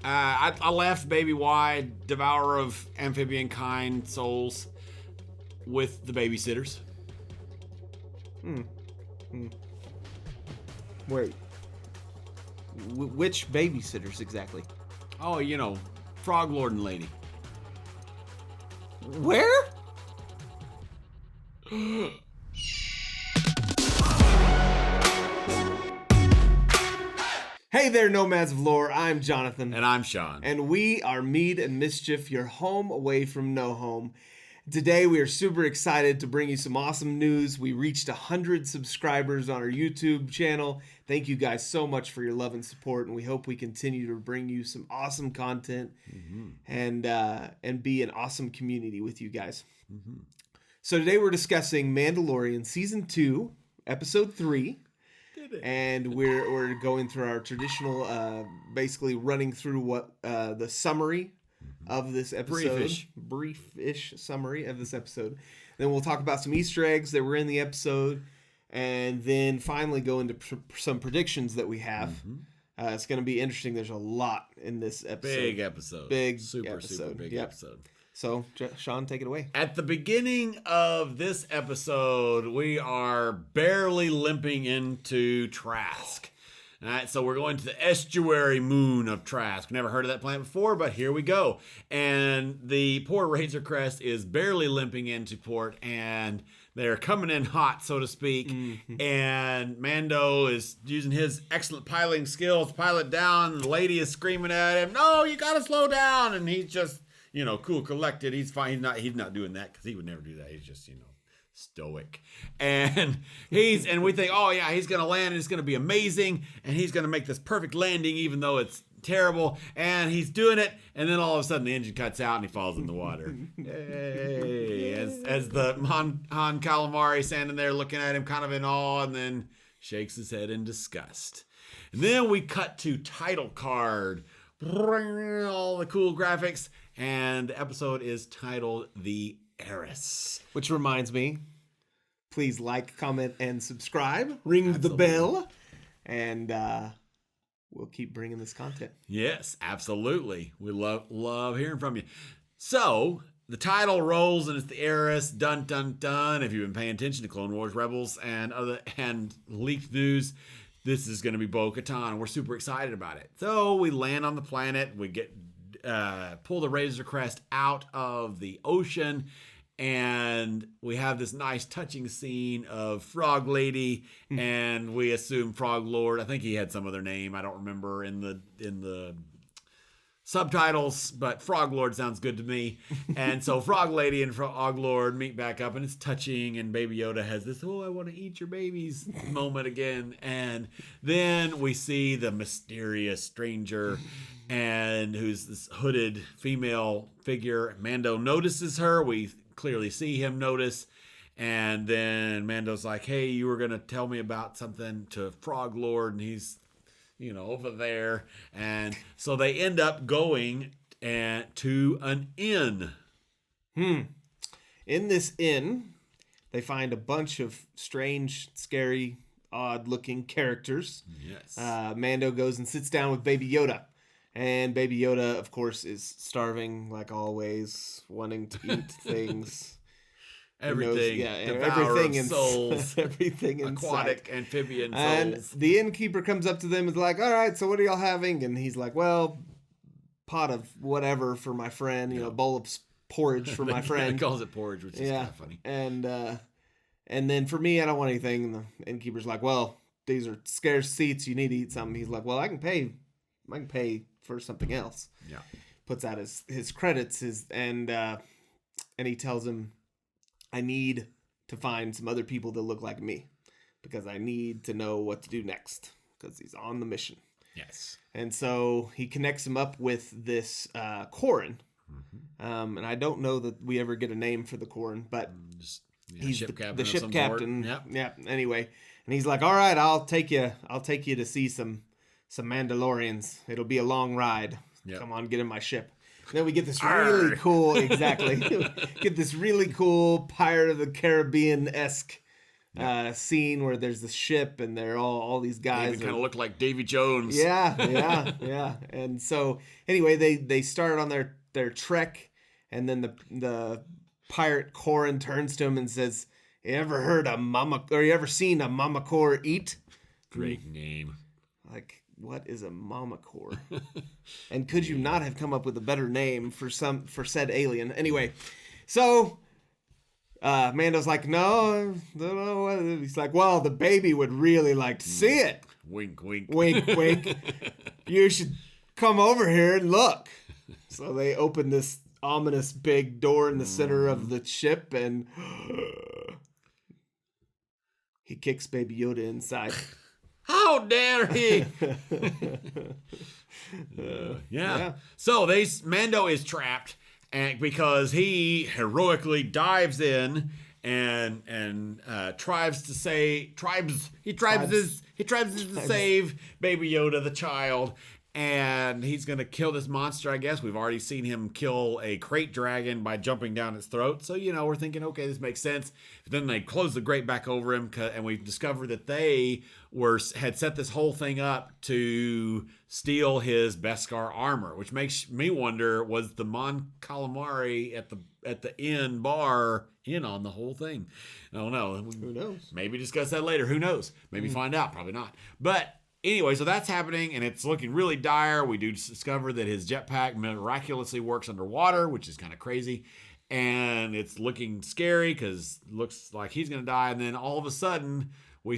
I left Baby Y, devourer of amphibian kind souls, with the babysitters. Wait. Which babysitters exactly? Oh, Frog Lord and Lady. Where? Hey there, Nomads of Lore. I'm Jonathan. And I'm Shawn. And we are Mead and Mischief, your home away from no home. Today, we are super excited to bring you some awesome news. We reached 100 subscribers on our YouTube channel. Thank you guys so much for your love and support, and we hope we continue to bring you some awesome content and be an awesome community with you guys. So today, we're discussing Mandalorian Season 2, Episode 3. And we're going through our traditional, basically running through what the summary of this episode. Brief-ish summary of this episode. Then we'll talk about some Easter eggs that were in the episode. And then finally go into some predictions that we have. It's going to be interesting. There's a lot in this episode. Big episode. Super big episode. So, Shawn, take it away. At the beginning of this episode, we are barely limping into Trask. All right, so we're going to the estuary moon of Trask. Never heard of that planet before, but here we go. And the poor Razor Crest is barely limping into port, and they're coming in hot, so to speak. And Mando is using his excellent piloting skills to pilot down. The lady is screaming at him, "No, you got to slow down!" And he's just, cool, collected. He's fine. He's not doing that because he would never do that. He's just, stoic. And we think, oh yeah, he's gonna land and it's gonna be amazing, and he's gonna make this perfect landing even though it's terrible, and he's doing it, and then all of a sudden the engine cuts out and he falls in the water. Yay. As the Han Calamari standing there looking at him kind of in awe, and then shakes his head in disgust. And then we cut to title card, all the cool graphics, and the episode is titled The Heiress. Which reminds me, please like, comment, and subscribe. Ring the bell. And we'll keep bringing this content. Yes, absolutely. We love hearing from you. So, the title rolls and it's The Heiress. Dun, dun, dun. If you've been paying attention to Clone Wars Rebels and leaked news, this is going to be Bo-Katan. We're super excited about it. So, we land on the planet. We pull the Razor Crest out of the ocean, and we have this nice touching scene of Frog Lady, and we assume Frog Lord. I think he had some other name. I don't remember in the subtitles, but Frog Lord sounds good to me. And so Frog Lady and Frog Lord meet back up, and it's touching, and Baby Yoda has this, "Oh, I want to eat your babies" moment again. And then we see the mysterious stranger, and who's this hooded female figure. Mando notices her. We clearly see him notice. And then Mando's like, "Hey, you were going to tell me about something," to Frog Lord, and he's over there. And so they end up going to an inn. In this inn, they find a bunch of strange, scary, odd-looking characters. Yes. Mando goes and sits down with Baby Yoda. And Baby Yoda, of course, is starving, like always, wanting to eat things. Everything. Everything in souls. Everything in aquatic, amphibian souls. And the innkeeper comes up to them and is like, "All right, so what are y'all having?" And he's like, "Well, pot of whatever for my friend, bowl of porridge for my friend." He calls it porridge, which is kind of funny. And then for me, I don't want anything. And the innkeeper's like, "Well, these are scarce seats. You need to eat something." He's like, "Well, I can pay for something else." Yeah. Puts out his credits, and he tells him, "I need to find some other people that look like me because I need to know what to do next," because he's on the mission. Yes. And so he connects him up with this Corrin. And I don't know that we ever get a name for the Corrin, but he's the ship captain. Yep. Yeah. Anyway, and he's like, "All right, I'll take you to see some Mandalorians. It'll be a long ride. Yep. Come on, get in my ship." And then we get this really cool, get this really cool Pirate of the Caribbean-esque scene where there's the ship and they're all these guys. They kind of look like Davy Jones. Yeah. And so anyway, they started on their trek, and then the pirate Corin turns to him and says, you ever seen a mama core eat? Great name. Like, what is a mama core? And could you not have come up with a better name for said alien? Anyway, so Mando's like, no. He's like, well, the baby would really like to see it. Wink, wink. Wink, wink. You should come over here and look. So they open this ominous big door in the center of the ship, and he kicks Baby Yoda inside. How dare he? Yeah. So Mando is trapped, and because he heroically dives in and tries to save Baby Yoda, the child. And he's going to kill this monster, I guess. We've already seen him kill a crate dragon by jumping down its throat. So, we're thinking, okay, this makes sense. But then they close the grate back over him, and we discovered that they had set this whole thing up to steal his Beskar armor, which makes me wonder, was the Mon Calamari at the inn bar in on the whole thing? I don't know. Who knows? Maybe discuss that later. Who knows? Maybe find out. Probably not. But anyway, so that's happening, and it's looking really dire. We do discover that his jetpack miraculously works underwater, which is kind of crazy. And it's looking scary because it looks like he's going to die. And then all of a sudden, we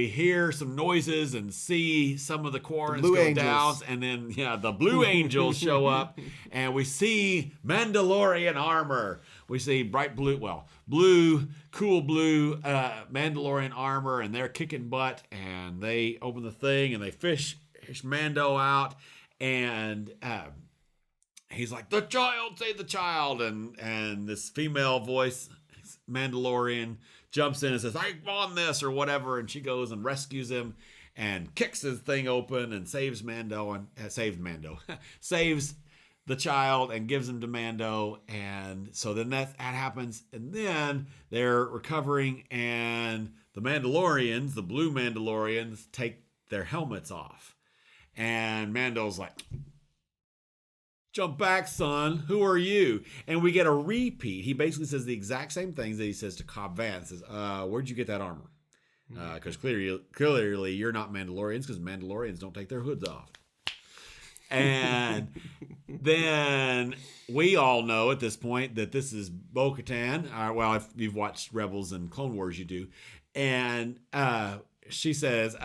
hear some noises and see some of the Quarrens go down. And then, the Blue Angels show up, and we see Mandalorian armor. We see bright blue, cool blue Mandalorian armor, and they're kicking butt, and they open the thing, and they fish Mando out, and he's like, the child, save the child, and this female voice, Mandalorian, jumps in and says, I want this, or whatever, and she goes and rescues him, and kicks his thing open, and saves saves the child and gives him to Mando. And so then that happens, and then they're recovering, and the Mandalorians, the blue Mandalorians, take their helmets off, and Mando's like, jump back, son, who are you? And we get a repeat. He basically says the exact same things that he says to Cobb Vanth. Says, where'd you get that armor? Because clearly you're not Mandalorians, because Mandalorians don't take their hoods off. And then we all know at this point that this is Bo-Katan. Well, if you've watched Rebels and Clone Wars, you do. And she says,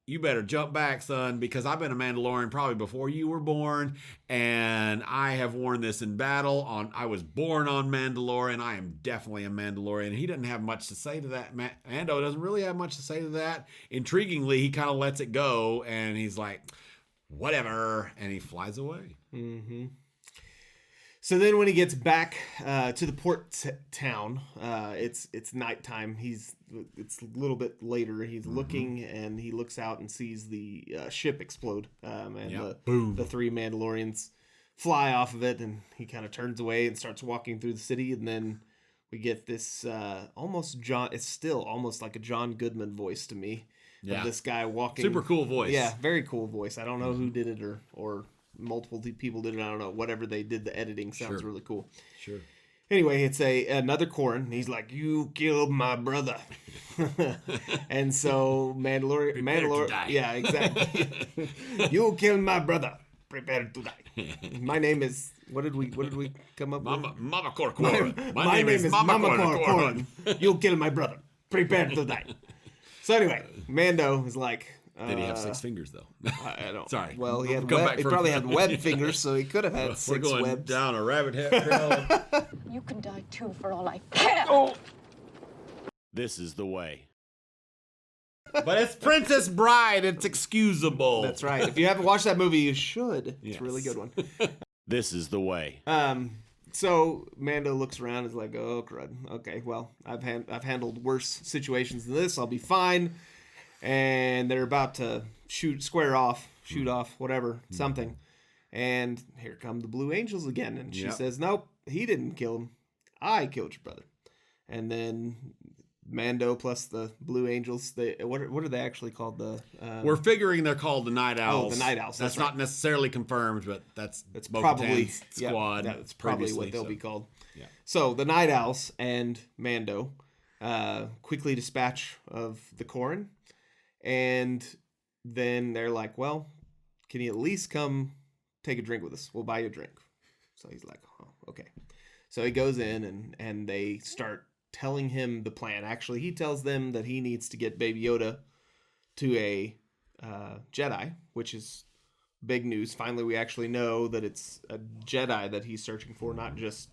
you better jump back, son, because I've been a Mandalorian probably before you were born, and I have worn this in battle. I was born on Mandalorian. I am definitely a Mandalorian. He doesn't have much to say to that. Mando doesn't really have much to say to that. Intriguingly, he kind of lets it go, and he's like, whatever, and he flies away. Mm-hmm. So then when he gets back to the port town, it's nighttime. It's a little bit later. He's looking, and he looks out and sees the ship explode, and the three Mandalorians fly off of it, and he kind of turns away and starts walking through the city, and then we get this it's still almost like a John Goodman voice to me. Yeah. Of this guy walking. Super cool voice. Yeah, very cool voice. I don't know who did it or multiple people did it. I don't know. Whatever they did, the editing sounds really cool. Sure. Anyway, it's another Corrin. He's like, you killed my brother. And so Mandalorian. Yeah, exactly. You killed my brother. Prepare to die. My name is. What did we come up with? Mama Corrin. My name is Mama Corrin. You killed my brother. Prepare to die. So anyway, Mando is like. Did he have 6 fingers though? I don't. Sorry. Well, he probably had web fingers, so he could have had 6 webs. We're going down a rabbit trail. You can die too, for all I care. Oh. This is the way. But it's Princess Bride. It's excusable. That's right. If you haven't watched that movie, you should. It's a really good one. This is the way. So Mando looks around and is like, oh, crud. Okay, well, I've handled worse situations than this. I'll be fine. And they're about to shoot off, whatever, something. And here come the Blue Angels again. And she says, nope, he didn't kill him. I killed your brother. And then Mando plus the Blue Angels. What are they actually called? We're figuring they're called the Night Owls. Oh, the Night Owls. That's not necessarily confirmed, but that's probably squad. That's probably what they'll be called. Yeah. So the Night Owls and Mando quickly dispatch of the Corrin, and then they're like, "Well, can you at least come take a drink with us? We'll buy you a drink." So he's like, "Oh, okay." So he goes in and they start telling him the plan. Actually, he tells them that he needs to get Baby Yoda to a Jedi, which is big news. Finally, we actually know that it's a Jedi that he's searching for, not just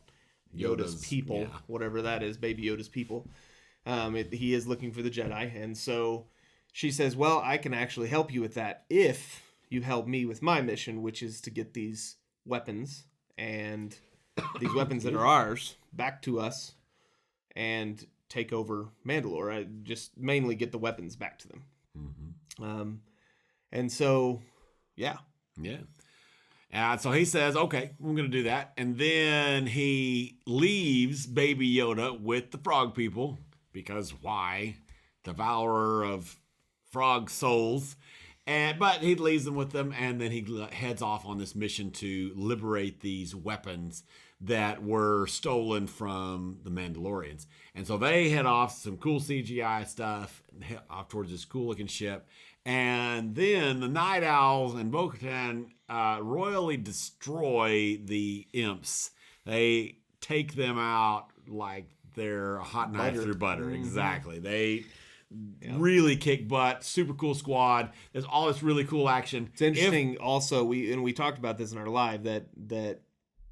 Yoda's people, whatever that is, Baby Yoda's people. He is looking for the Jedi. And so she says, well, I can actually help you with that if you help me with my mission, which is to get these weapons and these weapons that are ours back to us and take over Mandalore. I just mainly get the weapons back to them. Mm-hmm. And so, yeah. And so he says, okay, we're going to do that. And then he leaves Baby Yoda with the frog people, because why? Devourer of frog souls. But he leaves them with them, and then he heads off on this mission to liberate these weapons that were stolen from the Mandalorians. And so they head off, some cool CGI stuff, head off towards this cool looking ship. And then the Night Owls and Bo-Katan royally destroy the imps. They take them out like they're a hot knife through butter. Mm-hmm. Exactly. They really kick butt. Super cool squad. There's all this really cool action. It's interesting. Also, we talked about this in our live that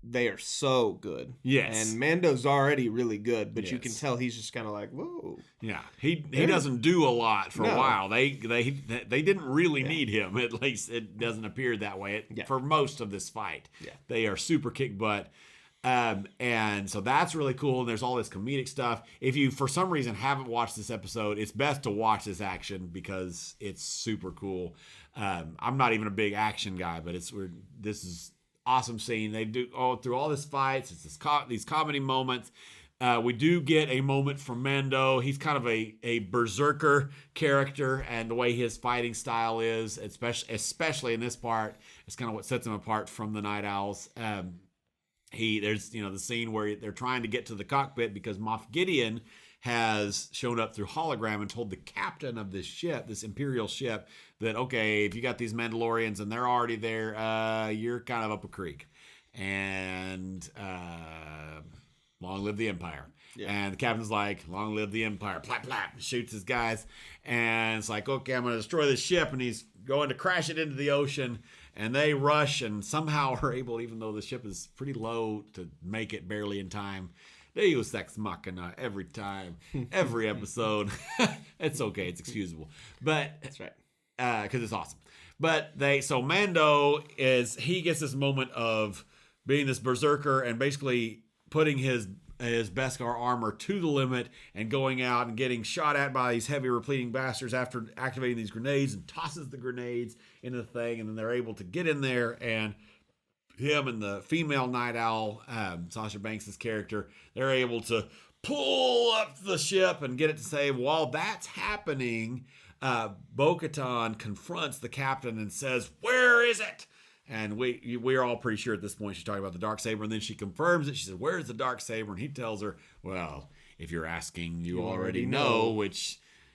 they are so good. Yes. And Mando's already really good, but you can tell he's just kind of like, whoa. Yeah. He doesn't do a lot for a while. They didn't really need him. At least it doesn't appear that way for most of this fight. Yeah. They are super kick butt. And so that's really cool. And there's all this comedic stuff. If you, for some reason, haven't watched this episode, it's best to watch this action because it's super cool. I'm not even a big action guy, but this is awesome scene. They do through all this fights. It's these comedy moments. We do get a moment from Mando. He's kind of a berserker character, and the way his fighting style is, especially in this part, it's kind of what sets him apart from the Night Owls. There's the scene where they're trying to get to the cockpit because Moff Gideon has shown up through hologram and told the captain of this ship, this Imperial ship, that, okay, if you got these Mandalorians and they're already there, you're kind of up a creek. And long live the Empire. Yeah. And the captain's like, long live the Empire. Plap, plap, shoots his guys. And it's like, okay, I'm going to destroy this ship. And he's going to crash it into the ocean. And they rush and somehow are able, even though the ship is pretty low, to make it barely in time. They use Ex Machina every time, every episode. It's okay. It's excusable. But that's right. Because it's awesome. But so Mando he gets this moment of being this berserker and basically putting his Beskar armor to the limit and going out and getting shot at by these heavy repleting bastards after activating these grenades, and tosses the grenades into the thing, and then they're able to get in there, and him and the female Night Owl, Sasha Banks' character, they're able to pull up the ship and get it to save. While that's happening, Bo-Katan confronts the captain and says, "Where is it?" And we're all pretty sure at this point she's talking about the Darksaber, and then she confirms it. She says, "Where's the Darksaber?" And he tells her, "Well, if you're asking, you already know."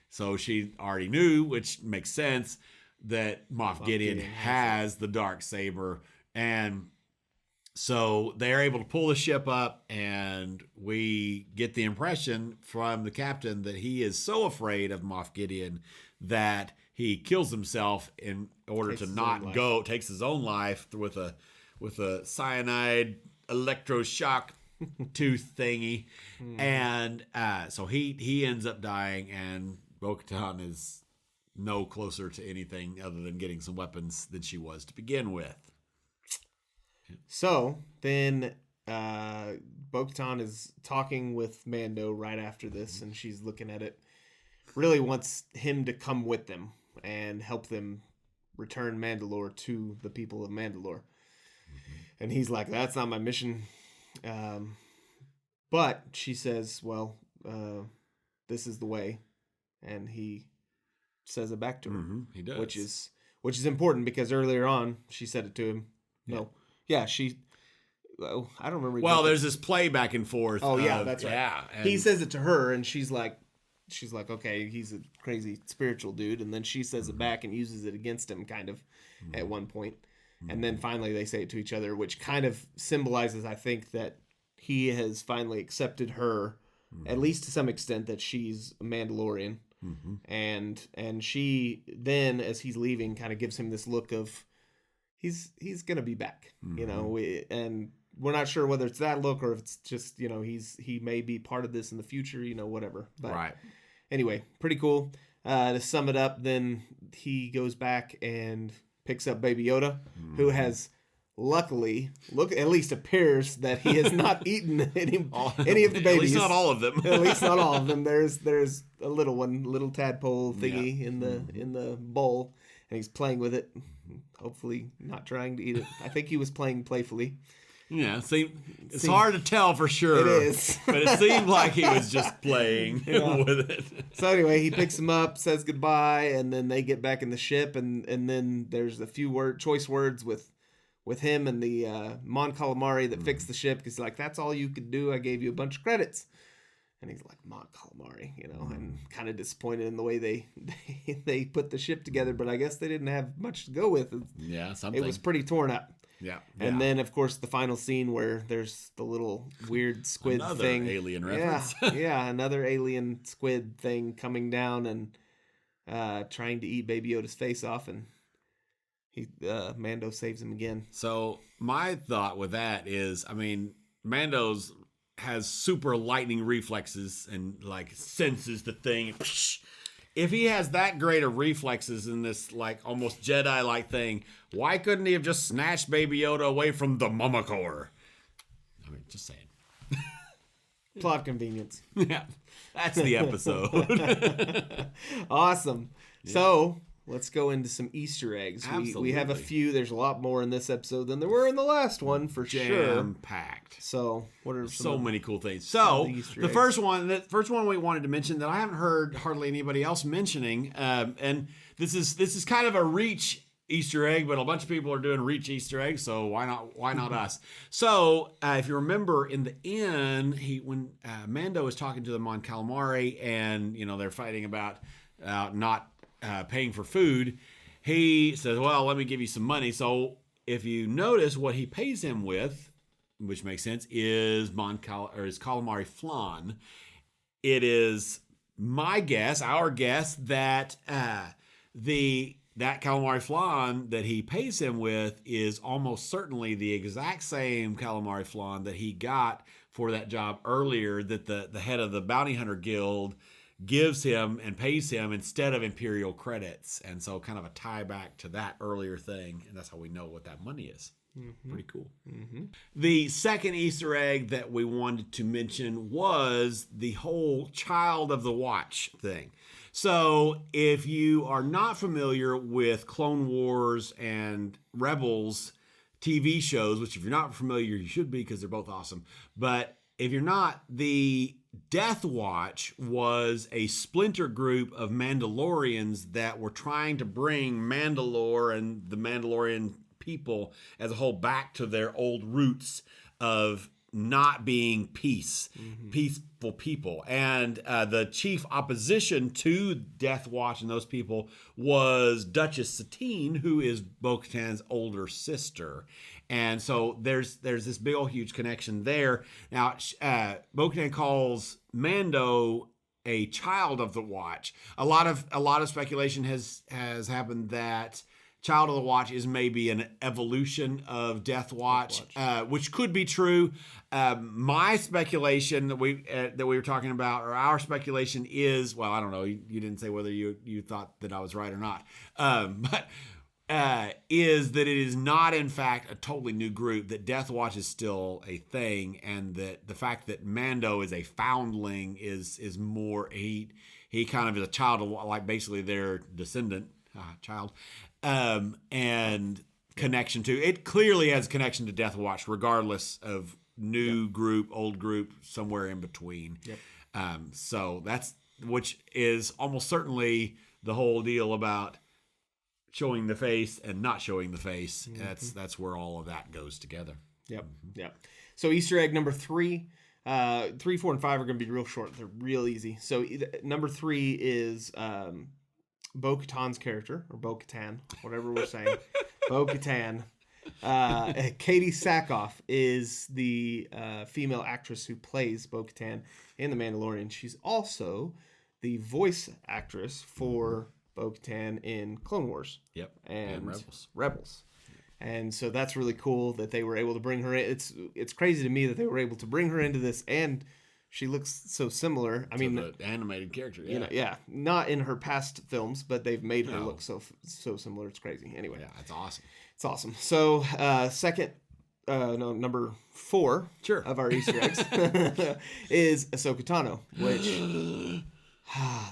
So she already knew, which makes sense, that Moff Gideon has the Darksaber. And so they're able to pull the ship up, and we get the impression from the captain that he is so afraid of Moff Gideon that he kills himself in order to not go, takes his own life with a cyanide electroshock tooth thingy. And so he ends up dying, and Bo-Katan is no closer to anything other than getting some weapons than she was to begin with. So then Bo-Katan is talking with Mando right after this, and she's looking at it. Really wants him to come with them and help them return Mandalore to the people of Mandalore. Mm-hmm. And he's like, that's not my mission. But she says, well, this is the way, and he says it back to her. He does, which is important because earlier on she said it to him. Yeah. No, yeah, she. Well, I don't remember. Well, there's this play back and forth. Oh yeah, that's right. Yeah, he says it to her, and she's like, okay, he's a crazy spiritual dude, and then she says it back and uses it against him, kind of, at one point. And then finally they say it to each other, which kind of symbolizes, I think, that he has finally accepted her, at least to some extent, that she's a Mandalorian. And she then, as he's leaving, kind of gives him this look of he's gonna be back, you know, and we're not sure whether it's that look or if it's just, you know, he may be part of this in the future, you know, whatever. But right. Anyway, pretty cool. To sum it up, then he goes back and picks up Baby Yoda, who has luckily, at least appears that he has not eaten any of the babies. At least not all of them. At least not all of them. There's a little tadpole thingy in the bowl, and he's playing with it. Hopefully not trying to eat it. I think he was playing playfully. Yeah, it's hard to tell for sure. It is. But it seemed like he was just playing with it. So anyway, he picks him up, says goodbye, and then they get back in the ship, and then there's a few choice words with him and the Mon Calamari that fixed the ship, because like, that's all you could do. I gave you a bunch of credits. And he's like, Mon Calamari, you know, and kind of disappointed in the way they put the ship together, but I guess they didn't have much to go with. Yeah, something. It was pretty torn up. Yeah. And then, of course, the final scene where there's the little weird squid another thing. Alien reference. Yeah, another alien squid thing coming down and trying to eat Baby Yoda's face off, and Mando saves him again. So my thought with that is, I mean, Mando's has super lightning reflexes and like senses the thing. If he has that great of reflexes in this like almost Jedi-like thing, why couldn't he have just snatched Baby Yoda away from the Mummicore? I mean, just saying. Plot convenience. Yeah, that's the episode. Awesome. Yeah. So let's go into some Easter eggs. We have a few. There's a lot more in this episode than there were in the last one, for sure. Jam-packed. So what are so many cool things. So the first one we wanted to mention that I haven't heard hardly anybody else mentioning, and this is kind of a Reach Easter egg, but a bunch of people are doing Reach Easter eggs, so why not us? So if you remember in the end, when Mando is talking to the Mon Calamari, and you know they're fighting about not paying for food, he says, well, let me give you some money. So if you notice, what he pays him with, which makes sense, is his calamari flan. It is my guess, our guess, that that calamari flan that he pays him with is almost certainly the exact same calamari flan that he got for that job earlier, that the head of the Bounty Hunter Guild gives him and pays him instead of Imperial credits. And so kind of a tie back to that earlier thing. And that's how we know what that money is. Mm-hmm. Pretty cool. Mm-hmm. The second Easter egg that we wanted to mention was the whole Child of the Watch thing. So if you are not familiar with Clone Wars and Rebels TV shows, which if you're not familiar, you should be, because they're both awesome. But if you're not, the Death Watch was a splinter group of Mandalorians that were trying to bring Mandalore and the Mandalorian people as a whole back to their old roots of not being peaceful people. And the chief opposition to Death Watch and those people was Duchess Satine, who is Bo-Katan's older sister. And so there's this big old huge connection there. Now, Bo-Katan calls Mando a child of the Watch. A lot of speculation has happened that Child of the Watch is maybe an evolution of Death Watch. Which could be true. My speculation that we were talking about, or our speculation is, well, I don't know. You didn't say whether you thought that I was right or not. But is that it is not, in fact, a totally new group, that Death Watch is still a thing, and that the fact that Mando is a foundling is more, he kind of is a child of, like, basically their descendant, child, and connection to, it clearly has a connection to Death Watch, regardless of new group, old group, somewhere in between. Yep. So which is almost certainly the whole deal about showing the face and not showing the face. That's where all of that goes together. Yep. Yep. So Easter egg number 3, 3, 4, and 5 are going to be real short. They're real easy. So number 3 is Bo-Katan's character, or Bo-Katan, whatever we're saying. Bo-Katan. Katie Sackhoff is the female actress who plays Bo-Katan in The Mandalorian. She's also the voice actress for Bo-Katan in Clone Wars. Yep. And Rebels. And so that's really cool that they were able to bring her in. It's crazy to me that they were able to bring her into this, and she looks so similar. I mean, the animated character, yeah. You know, not in her past films, but they've made her look so similar. It's crazy. Anyway, yeah, it's awesome. It's awesome. So, number 4 of our Easter eggs is Ahsoka Tano, which,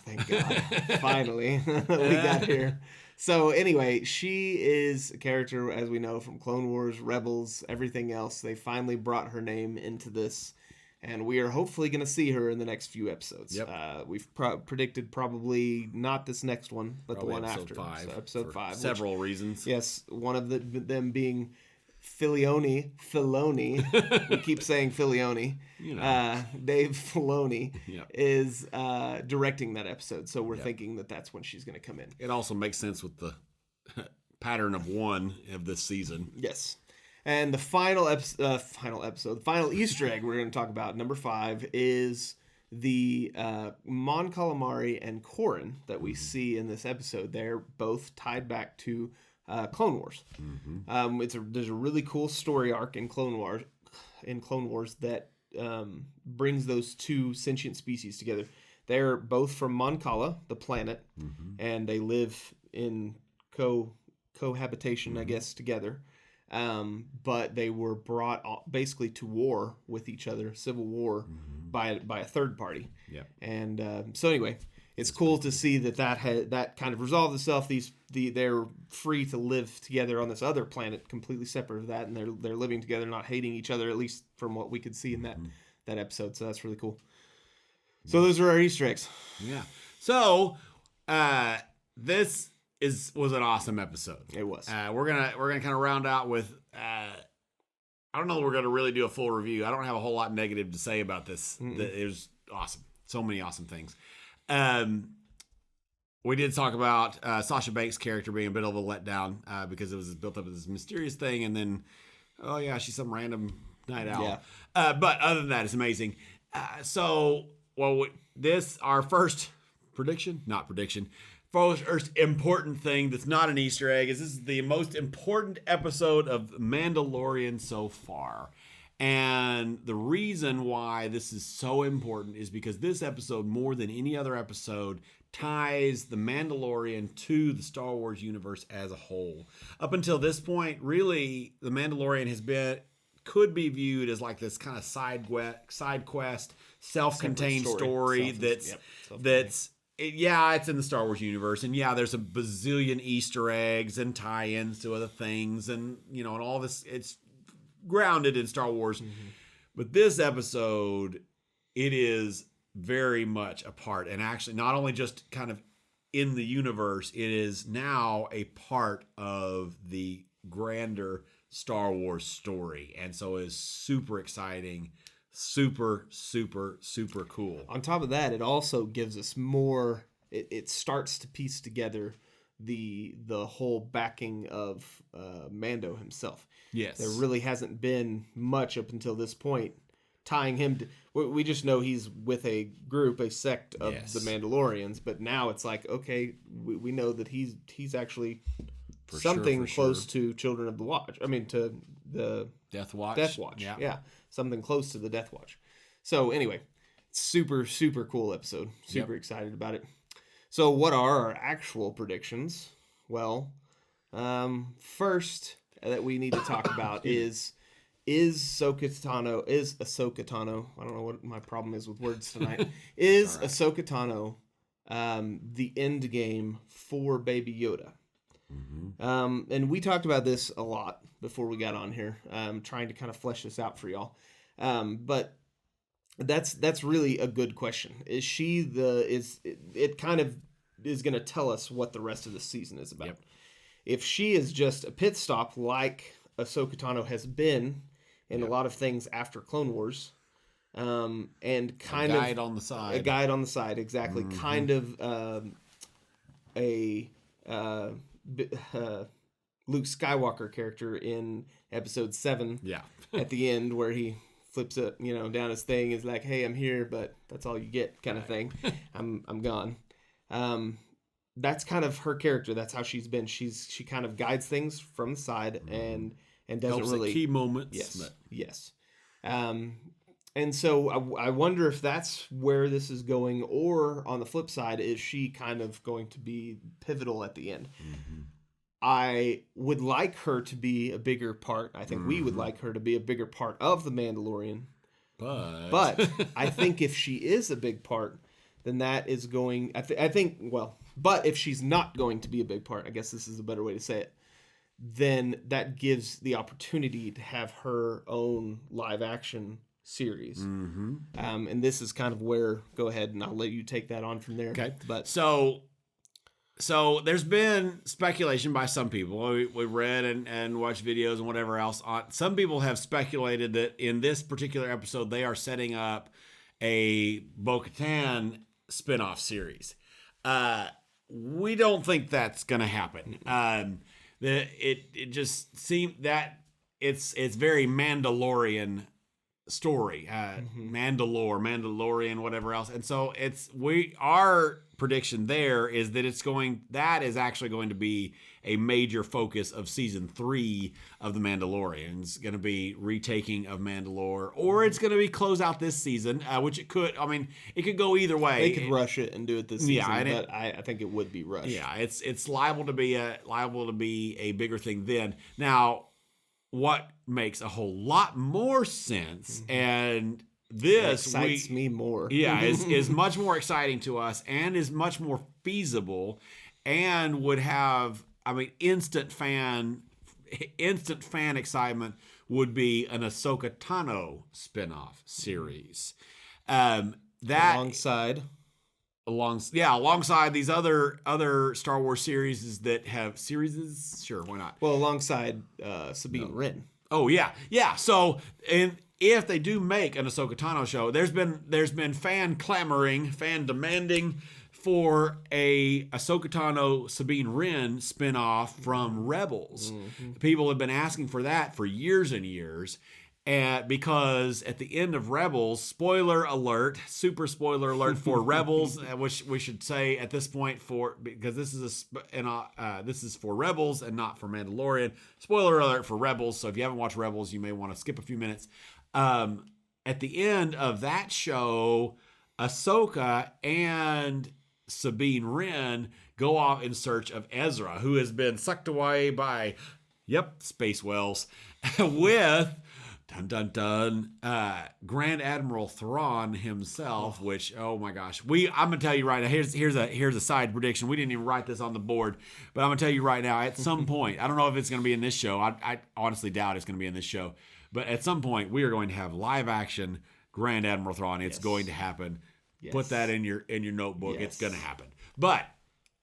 thank God, finally we got here. So anyway, she is a character, as we know, from Clone Wars, Rebels, everything else. They finally brought her name into this, and we are hopefully going to see her in the next few episodes. Yep. We've predicted probably not this next one, but probably the one episode after. 5, so episode 5. Several reasons. Yes, one of them being Filoni. We keep saying Filioni. You know. Dave Filoni Yep. is directing that episode, so we're thinking that that's when she's going to come in. It also makes sense with the pattern of one of this season. Yes. And the final Easter egg we're going to talk about, number 5, is the Mon Calamari and Corran that we see in this episode. They're both tied back to Clone Wars. There's a really cool story arc in Clone Wars that brings those two sentient species together. They're both from Mon Cala, the planet, and they live in cohabitation, I guess, together. But they were brought basically to war with each other, civil war, by a third party. Yeah. And so anyway, it's cool to see that kind of resolved itself. They're free to live together on this other planet, completely separate of that, and they're living together, not hating each other, at least from what we could see in that episode. So that's really cool. So those are our Easter eggs. Yeah. So this was an awesome episode. It was. We're gonna kind of round out with. I don't know that we're gonna really do a full review. I don't have a whole lot negative to say about this. It was awesome. So many awesome things. We did talk about Sasha Banks' character being a bit of a letdown because it was built up as this mysterious thing, and then, oh yeah, she's some random night owl. Yeah. But other than that, it's amazing. Our first first important thing that's not an Easter egg is this is the most important episode of Mandalorian so far. And the reason why this is so important is because this episode, more than any other episode, ties the Mandalorian to the Star Wars universe as a whole. Up until this point, really, the Mandalorian could be viewed as like this kind of side quest, self-contained story it's in the Star Wars universe, and there's a bazillion Easter eggs and tie-ins to other things, and and all this. It's grounded in Star Wars, but this episode, it is very much a part, and actually not only just kind of in the universe, it is now a part of the grander Star Wars story, and so is super exciting, super cool. On top of that, it also gives us more. It starts to piece together the whole backing of Mando himself. Yes, there really hasn't been much up until this point tying him to. We just know he's with a sect of the Mandalorians, but now it's like, okay, we know that he's actually something close to Children of the Watch. I mean, to the Death Watch. Yeah, something close to the Death Watch. So anyway, super cool episode. Super excited about it. So what are our actual predictions? Well, first that we need to talk about is Ahsoka Tano. I don't know what my problem is with words tonight. Is right. Ahsoka Tano the end game for Baby Yoda? And we talked about this a lot before we got on here, trying to kind of flesh this out for y'all. But That's really a good question. Is she it kind of is going to tell us what the rest of the season is about. Yep. If she is just a pit stop like Ahsoka Tano has been in a Yep. lot of things after Clone Wars, and kind a guide of on the side. a guide on the side, exactly, kind of a Luke Skywalker character in Episode 7. Yeah. At the end, where he flips it, down his thing, is like, "Hey, I'm here, but that's all you get," kind of thing. I'm gone. That's kind of her character. That's how she's been. She kind of guides things from the side and doesn't Helps really at key moments. Yes, but- yes. And so I wonder if that's where this is going, or on the flip side, is she kind of going to be pivotal at the end? I would like her to be a bigger part. I think we would like her to be a bigger part of The Mandalorian. But I think if she is a big part, then that is going... But if she's not going to be a big part, I guess this is a better way to say it, then that gives the opportunity to have her own live-action series. And this is kind of where... Go ahead, and I'll let you take that on from there. Okay. But So there's been speculation by some people. We read and watched videos and whatever else. Some people have speculated that in this particular episode, they are setting up a Bo-Katan spinoff series. We don't think that's going to happen. It just seemed that it's very Mandalorian story, Mandalorian, whatever else. And so our prediction there is that that is actually going to be a major focus of season 3 of The Mandalorian. It's going to be retaking of Mandalore, or it's going to be close out this season, which it could go either way. they could rush it and do it this season, Yeah, but I think it would be rushed. Yeah, it's liable to be a bigger thing then. Now, what makes a whole lot more sense, and this excites me more. Yeah, is much more exciting to us, and is much more feasible, and would have, instant fan excitement would be an Ahsoka Tano spinoff series. Alongside these other Star Wars series that have sure, why not? Well, alongside Sabine Wren. Oh yeah. So, and if they do make an Ahsoka Tano show, there's been fan demanding for a Ahsoka Tano Sabine Wren spinoff from Rebels. People have been asking for that for years and years. Because at the end of Rebels, super spoiler alert for Rebels, which we should say at this point because this is this is for Rebels and not for Mandalorian. Spoiler alert for Rebels. So if you haven't watched Rebels, you may want to skip a few minutes. At the end of that show, Ahsoka and Sabine Wren go off in search of Ezra, who has been sucked away by, space whales, with Grand Admiral Thrawn himself. Which, oh my gosh, I'm gonna tell you right now. Here's a side prediction. We didn't even write this on the board, but I'm gonna tell you right now. At some point, I don't know if it's gonna be in this show. I honestly doubt it's gonna be in this show. But at some point, we are going to have live action Grand Admiral Thrawn. It's going to happen. Yes. Put that in your notebook. Yes. It's going to happen. But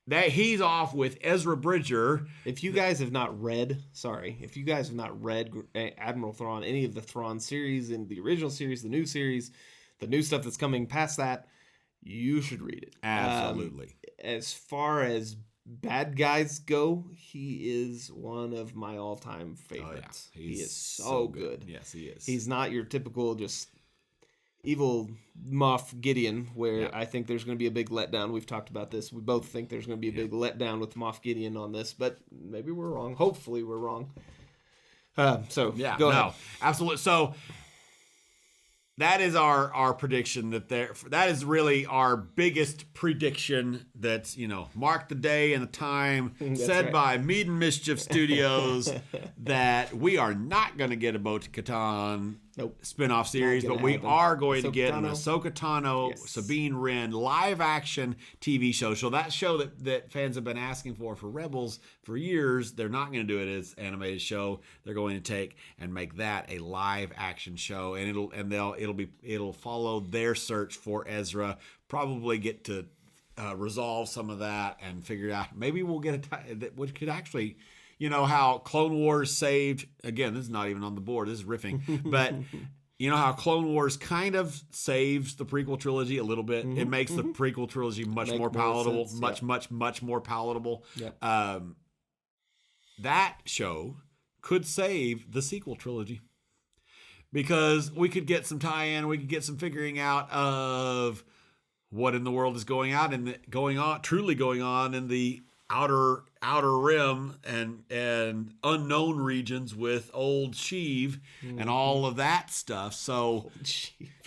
that he's off with Ezra Bridger. If you guys have not read Admiral Thrawn, any of the Thrawn series, in the original series, the new stuff that's coming past that, you should read it. Absolutely. As far as bad guys go, he is one of my all-time favorites. Oh, yeah. He is so good. Yes, he is. He's not your typical just evil Moff Gideon, where I think there's going to be a big letdown. We've talked about this. We both think there's going to be a big letdown with Moff Gideon on this, but maybe we're wrong. Hopefully we're wrong. Go ahead. Absolutely. So that is our prediction. That is really our biggest prediction. That's mark the day and the time said by Mead and Mischief Studios that we are not going to get a Bo-Katan spinoff series, gonna but we happen. are going to Ahsoka get an Tano? Ahsoka Tano, Yes. Sabine Wren live action TV show. So that show that fans have been asking for Rebels for years, they're not going to do it as animated show. They're going to take and make that a live action show, and it'll follow their search for Ezra. Probably get to resolve some of that and figure out. Maybe we'll get that which could actually. You know how Clone Wars saved, again, this is not even on the board, this is riffing, but you know how Clone Wars kind of saves the prequel trilogy a little bit? It makes the prequel trilogy much more palatable, much more palatable. Yep. That show could save the sequel trilogy because we could get some tie-in, we could get some figuring out of what in the world is truly going on in the outer rim and unknown regions with old Sheev and all of that stuff. So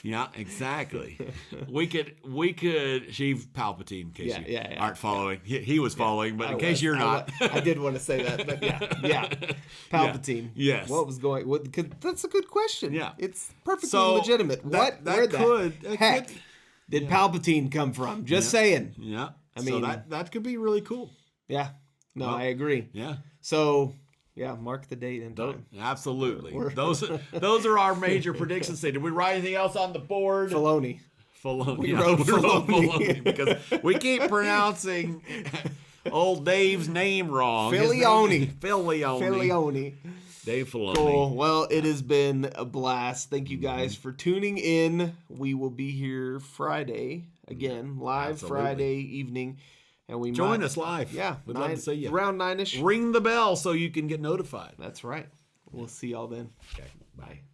yeah, exactly. we could Sheev Palpatine in case you aren't following. He was following, but in case you're not, I did want to say that, but yeah, Palpatine. Yeah. Yes. What was going? Because that's a good question. Yeah, it's perfectly so legitimate. Where the heck did Palpatine come from? Just saying. Yeah. I mean, so that could be really cool. Yeah. No, I agree. Yeah. So, yeah, mark the date and time. Absolutely. Those are our major predictions. Did we write anything else on the board? Filoni. We wrote Filoni. because we keep pronouncing old Dave's name wrong. Filioni. Dave Filoni. Cool. Well, it has been a blast. Thank you guys for tuning in. We will be here Friday again, live Friday evening. And we join us live. Yeah. We'd love to see you. Around 9-ish. Ring the bell so you can get notified. That's right. We'll see y'all then. Okay. Bye.